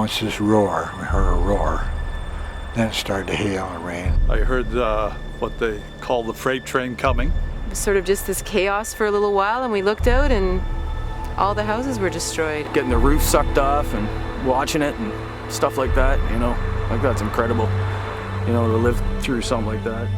once this roar, we heard a roar. Then it started to hail and rain. I heard what they call the freight train coming. It was sort of just this chaos for a little while, and we looked out and all the houses were destroyed. Getting the roof sucked off and watching it and stuff like that, you know, like that's incredible, you know, to live through something like that.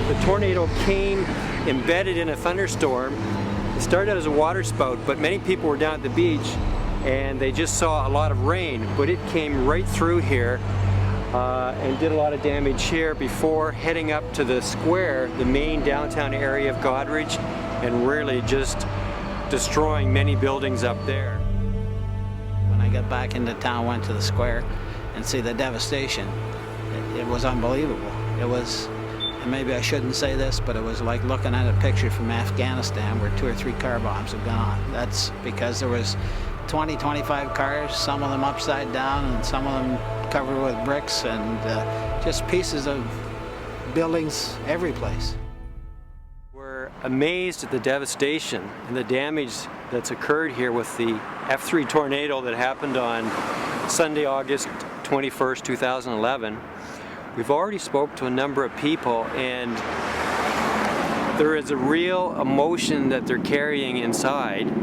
The tornado came embedded in a thunderstorm. It started out as a water spout, but many people were down at the beach and they just saw a lot of rain, but it came right through here and did a lot of damage here before heading up to the square, the main downtown area of Goderich, and really just destroying many buildings up there. When I got back into town, went to the square and see the devastation, it was unbelievable. It was, and maybe I shouldn't say this, but it was like looking at a picture from Afghanistan where 2 or 3 car bombs have gone. That's because there was 20, 25 cars, some of them upside down and some of them covered with bricks, and just pieces of buildings every place. We're amazed at the devastation and the damage that's occurred here with the F3 tornado that happened on Sunday, August 21st, 2011. We've already spoke to a number of people, and there is a real emotion that they're carrying inside.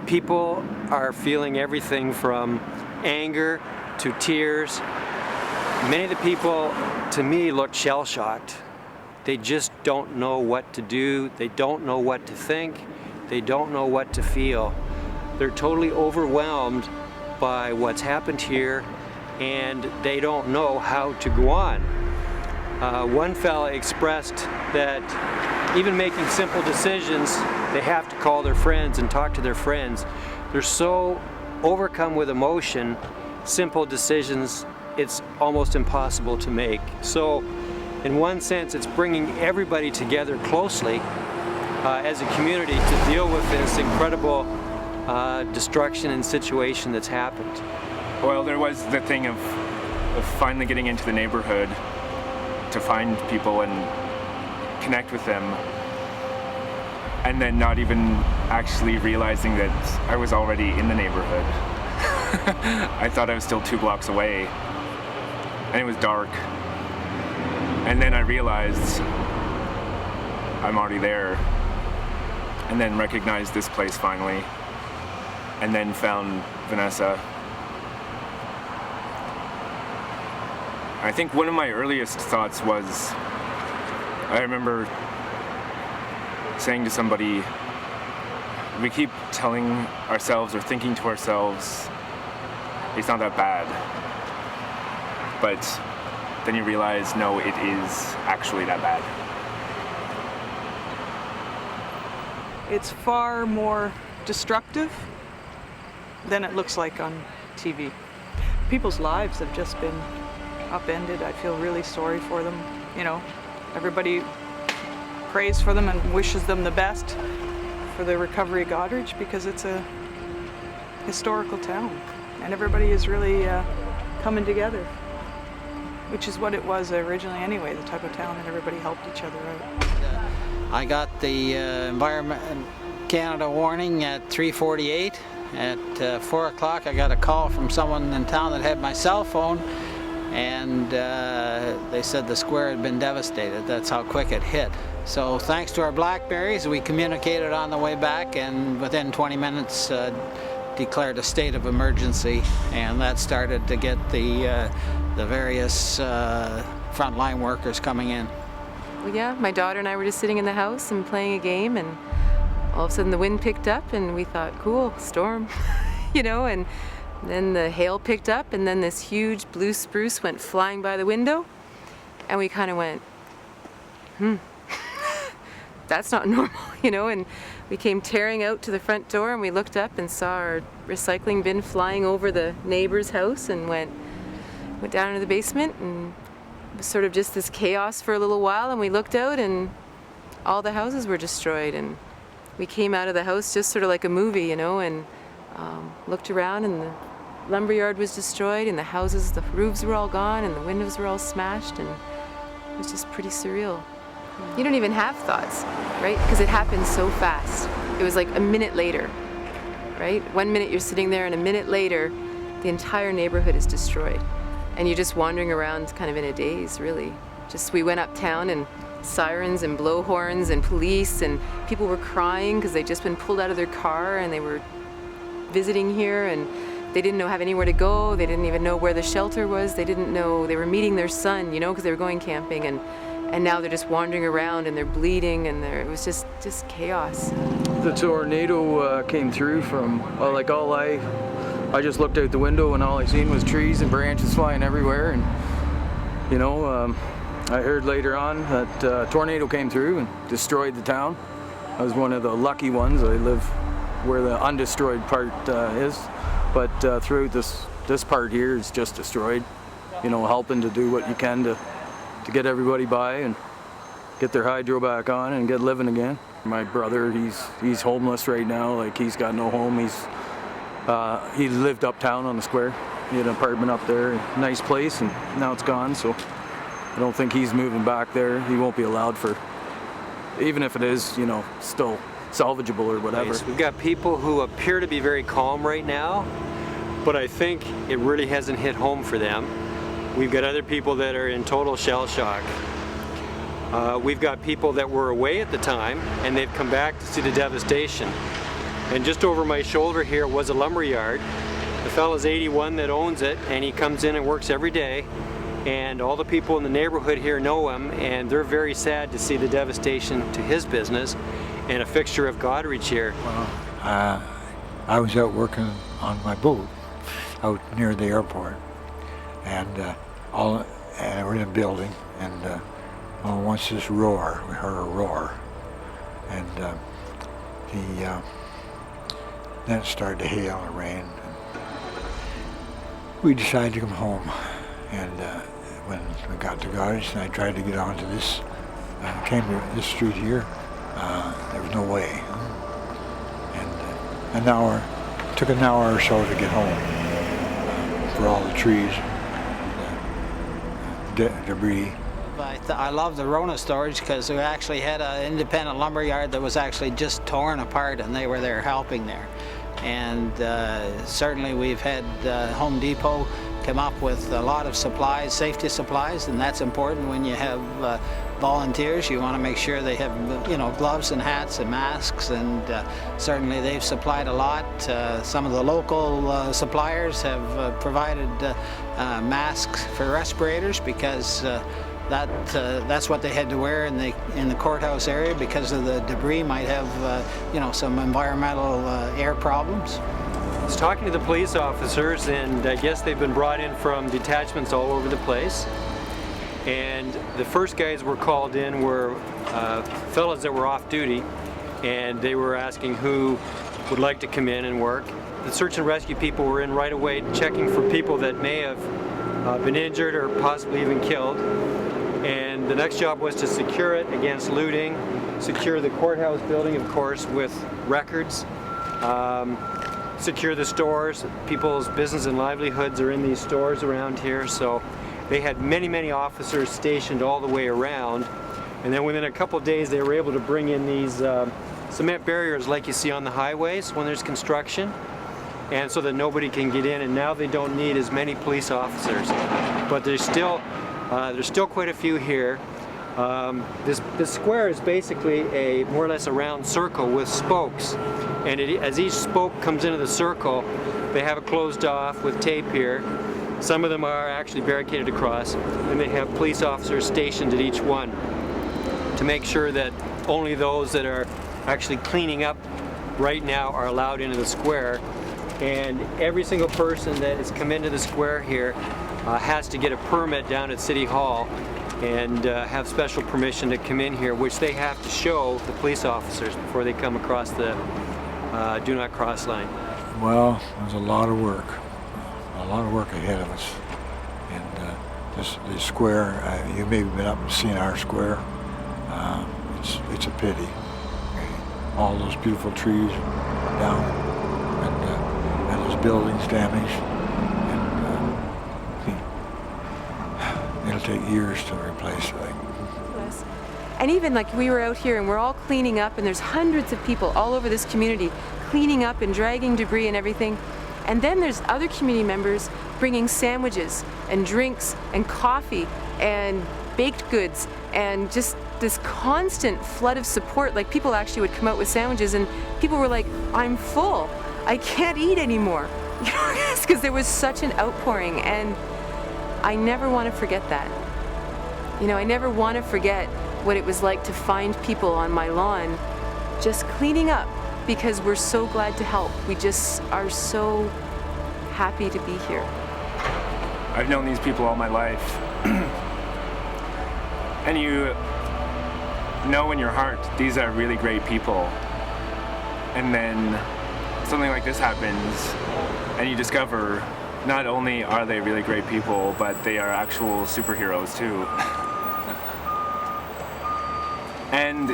People are feeling everything from anger to tears. Many of the people, to me, look shell-shocked. They just don't know what to do. They don't know what to think. They don't know what to feel. They're totally overwhelmed by what's happened here, and they don't know how to go on. One fella expressed that even making simple decisions, they have to call their friends and talk to their friends. They're so overcome with emotion, simple decisions, it's almost impossible to make. So in one sense, it's bringing everybody together closely as a community to deal with this incredible destruction and situation that's happened. Well, there was the thing of finally getting into the neighborhood to find people and connect with them, and then not even actually realizing that I was already in the neighborhood. I thought I was still 2 blocks away, and it was dark. And then I realized I'm already there, and then recognized this place finally, and then found Vanessa. I think one of my earliest thoughts was, I remember saying to somebody, we keep telling ourselves or thinking to ourselves, it's not that bad. But then you realize, no, it is actually that bad. It's far more destructive than it looks like on TV. People's lives have just been upended. I feel really sorry for them. You know, everybody prays for them and wishes them the best for the recovery of Goderich, because it's a historical town and everybody is really coming together, which is what it was originally anyway, the type of town that everybody helped each other out. I got the Environment Canada warning at 3:48. At 4 o'clock I got a call from someone in town that had my cell phone, and they said the square had been devastated. That's how quick it hit. So thanks to our Blackberries, we communicated on the way back, and within 20 minutes declared a state of emergency, and that started to get the various frontline workers coming in. Well, yeah, my daughter and I were just sitting in the house and playing a game, and all of a sudden the wind picked up and we thought, cool, storm, you know, and then the hail picked up, and then this huge blue spruce went flying by the window, and we kind of went, that's not normal, you know, and we came tearing out to the front door, and we looked up and saw our recycling bin flying over the neighbor's house, and went down into the basement, and it was sort of just this chaos for a little while, and we looked out and all the houses were destroyed, and we came out of the house just sort of like a movie, you know, and looked around, and lumberyard was destroyed, and the houses, the roofs were all gone, and the windows were all smashed, and it was just pretty surreal. You don't even have thoughts, right? Because it happened so fast. It was like a minute later, right? 1 minute you're sitting there, and a minute later, the entire neighborhood is destroyed. And you're just wandering around kind of in a daze, really. We went uptown, and sirens and blowhorns and police, and people were crying because they'd just been pulled out of their car, and they were visiting here, and they didn't have anywhere to go. They didn't even know where the shelter was. They didn't know, they were meeting their son, because they were going camping, and now they're just wandering around, and they're bleeding, and it was just chaos. The tornado came through from, I just looked out the window, and all I seen was trees and branches flying everywhere, and I heard later on that a tornado came through and destroyed the town. I was one of the lucky ones. I live where the undestroyed part is, but throughout this part here is just destroyed. Helping to do what you can to get everybody by and get their hydro back on and get living again. My brother, he's homeless right now. Like, he's got no home. He lived uptown on the square. He had an apartment up there, nice place, and now it's gone. So I don't think he's moving back there. He won't be allowed for, even if it is, still salvageable or whatever. We've got people who appear to be very calm right now, but I think it really hasn't hit home for them. We've got other people that are in total shell shock. We've got people that were away at the time, and they've come back to see the devastation. And just over my shoulder here was a lumberyard. The fellow's 81 that owns it, and he comes in and works every day. And all the people in the neighborhood here know him, and they're very sad to see the devastation to his business and a fixture of Goderich here. Well, I was out working on my boat out near the airport, and we're in a building, and once this roar, we heard a roar, and then it started to hail and rain. And we decided to come home, and when we got to Goderich, and I tried to get onto this, came to this street here, there was no way. And took an hour or so to get home for all the trees, debris. I love the Rona storage because we actually had an independent lumberyard that was actually just torn apart, and they were there helping there. And certainly we've had Home Depot come up with a lot of supplies, safety supplies, and that's important when you have volunteers. You want to make sure they have gloves and hats and masks, and certainly they've supplied a lot. Some of the local suppliers have provided masks for respirators because that's what they had to wear in the courthouse area because of the debris might have some environmental air problems. I was talking to the police officers, and I guess they've been brought in from detachments all over the place. And the first guys were called in were fellas that were off duty, and they were asking who would like to come in and work. The search and rescue people were in right away checking for people that may have been injured or possibly even killed. And the next job was to secure it against looting, secure the courthouse building, of course, with records, secure the stores. People's business and livelihoods are in these stores around here, so they had many officers stationed all the way around. And then within a couple of days they were able to bring in these cement barriers like you see on the highways when there's construction, and so that nobody can get in. And now they don't need as many police officers, but there's still quite a few here. This square is basically more or less a round circle with spokes, and as each spoke comes into the circle, they have it closed off with tape here. Some of them are actually barricaded across, and they have police officers stationed at each one to make sure that only those that are actually cleaning up right now are allowed into the square. And every single person that has come into the square here has to get a permit down at City Hall and have special permission to come in here, which they have to show the police officers before they come across the do not cross line. Well, there's a lot of work ahead of us. And this square, you may have been up and seen our square. It's a pity. All those beautiful trees down, and those buildings damaged. it'll take years to replace it. Yes. And even like we were out here and we're all cleaning up and there's hundreds of people all over this community cleaning up and dragging debris and everything. And then there's other community members bringing sandwiches and drinks and coffee and baked goods and just this constant flood of support. Like people actually would come out with sandwiches and people were like, I'm full, I can't eat anymore. Because there was such an outpouring, and I never want to forget that. You know, I never want to forget what it was like to find people on my lawn just cleaning up because we're so glad to help. We just are so happy to be here. I've known these people all my life. And you know in your heart, these are really great people. And then something like this happens, and you discover not only are they really great people, but they are actual superheroes too. And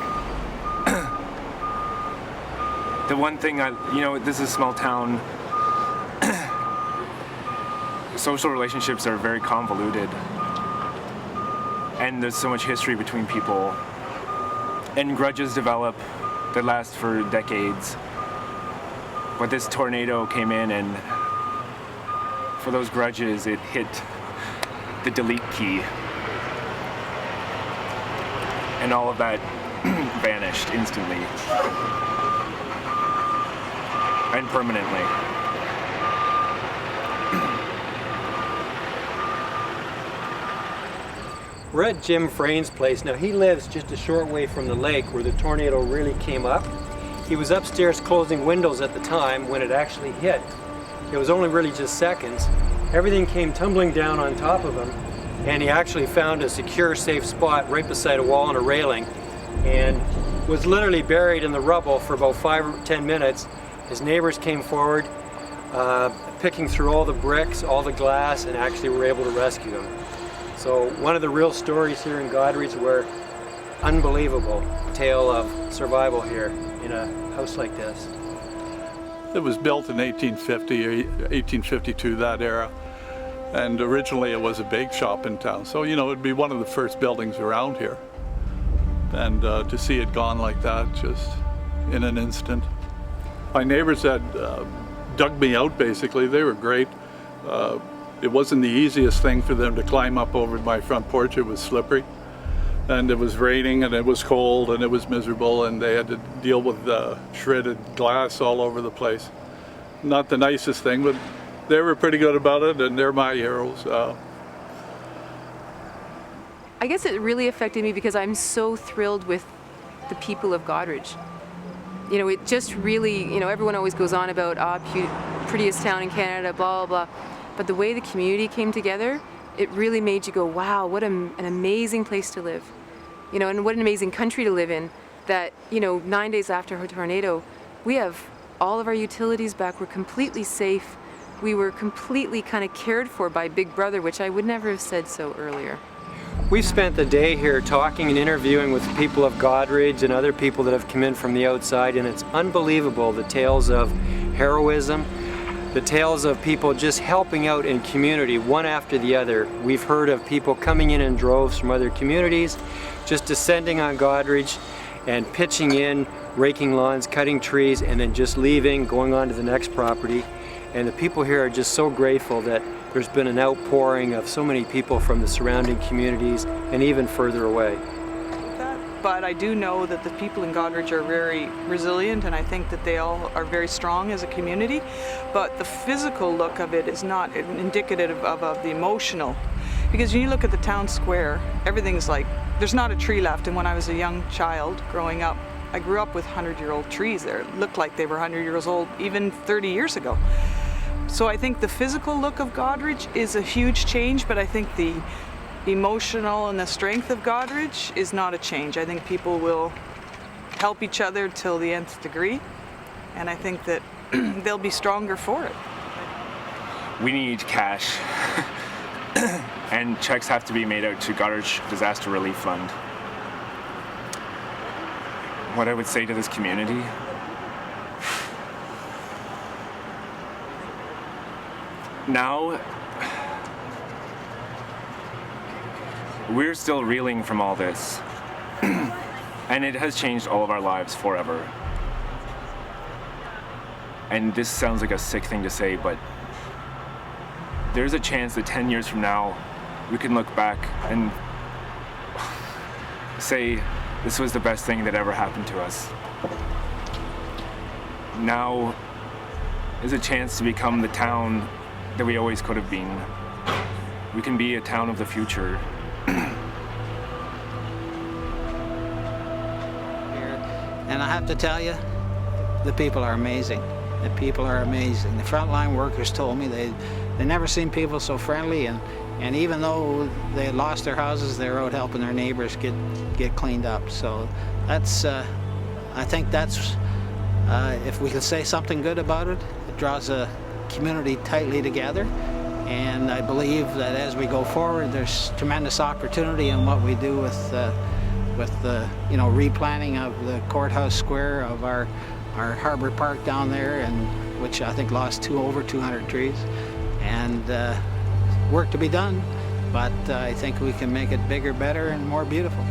the one thing this is a small town. Social relationships are very convoluted. And there's so much history between people. And grudges develop that last for decades. But this tornado came in, and for those grudges, it hit the delete key. And all of that vanished instantly. And permanently. We're at Jim Frain's place. Now he lives just a short way from the lake where the tornado really came up. He was upstairs closing windows at the time when it actually hit. It was only really just seconds. Everything came tumbling down on top of him, and he actually found a secure, safe spot right beside a wall and a railing, and was literally buried in the rubble for about 5 or 10 minutes. His neighbors came forward, picking through all the bricks, all the glass, and actually were able to rescue him. So one of the real stories here in Goderich, where unbelievable tale of survival here in a house like this. It was built in 1850 or 1852, that era. And originally it was a bake shop in town. So, you know, it'd be one of the first buildings around here. And to see it gone like that, just in an instant. My neighbors had dug me out, basically. They were great. It wasn't the easiest thing for them to climb up over my front porch. It was slippery. And it was raining, and it was cold, and it was miserable, and they had to deal with shredded glass all over the place. Not the nicest thing, but they were pretty good about it, and they're my heroes. I guess it really affected me because I'm so thrilled with the people of Goderich. You know, it just really, you know, everyone always goes on about, prettiest town in Canada, blah, blah, blah. But the way the community came together, it really made you go, wow, what an amazing place to live. You know, and what an amazing country to live in, that, you know, 9 days after a tornado, we have all of our utilities back. We're completely safe. We were completely kind of cared for by Big Brother, which I would never have said so earlier. We've spent the day here talking and interviewing with the people of Goderich and other people that have come in from the outside, and it's unbelievable, the tales of heroism, the tales of people just helping out in community, one after the other. We've heard of people coming in droves from other communities, just descending on Goderich and pitching in, raking lawns, cutting trees, and then just leaving, going on to the next property. And the people here are just so grateful that there's been an outpouring of so many people from the surrounding communities and even further away. But I do know that the people in Goderich are very resilient, and I think that they all are very strong as a community. But the physical look of it is not indicative of the emotional. Because when you look at the town square, everything's like, there's not a tree left. And when I was a young child growing up, I grew up with 100-year-old trees there. It looked like they were 100 years old even 30 years ago. So I think the physical look of Goderich is a huge change, but I think the emotional and the strength of Goderich is not a change. I think people will help each other till the nth degree, and I think that they'll be stronger for it. We need cash, and checks have to be made out to Goderich Disaster Relief Fund. What I would say to this community, now we're still reeling from all this. And it has changed all of our lives forever. And this sounds like a sick thing to say, but there's a chance that 10 years from now, we can look back and say, this was the best thing that ever happened to us. Now is a chance to become the town that we always could have been. We can be a town of the future. And I have to tell you, the people are amazing. The people are amazing. The frontline workers told me they never seen people so friendly, and even though they had lost their houses, they were out helping their neighbors get cleaned up. So that's, I think that's, if we can say something good about it, it draws a community tightly together. And I believe that as we go forward, there's tremendous opportunity in what we do with the replanting of the courthouse square, of our harbor park down there, and which I think lost over 200 trees, and work to be done. But I think we can make it bigger, better, and more beautiful.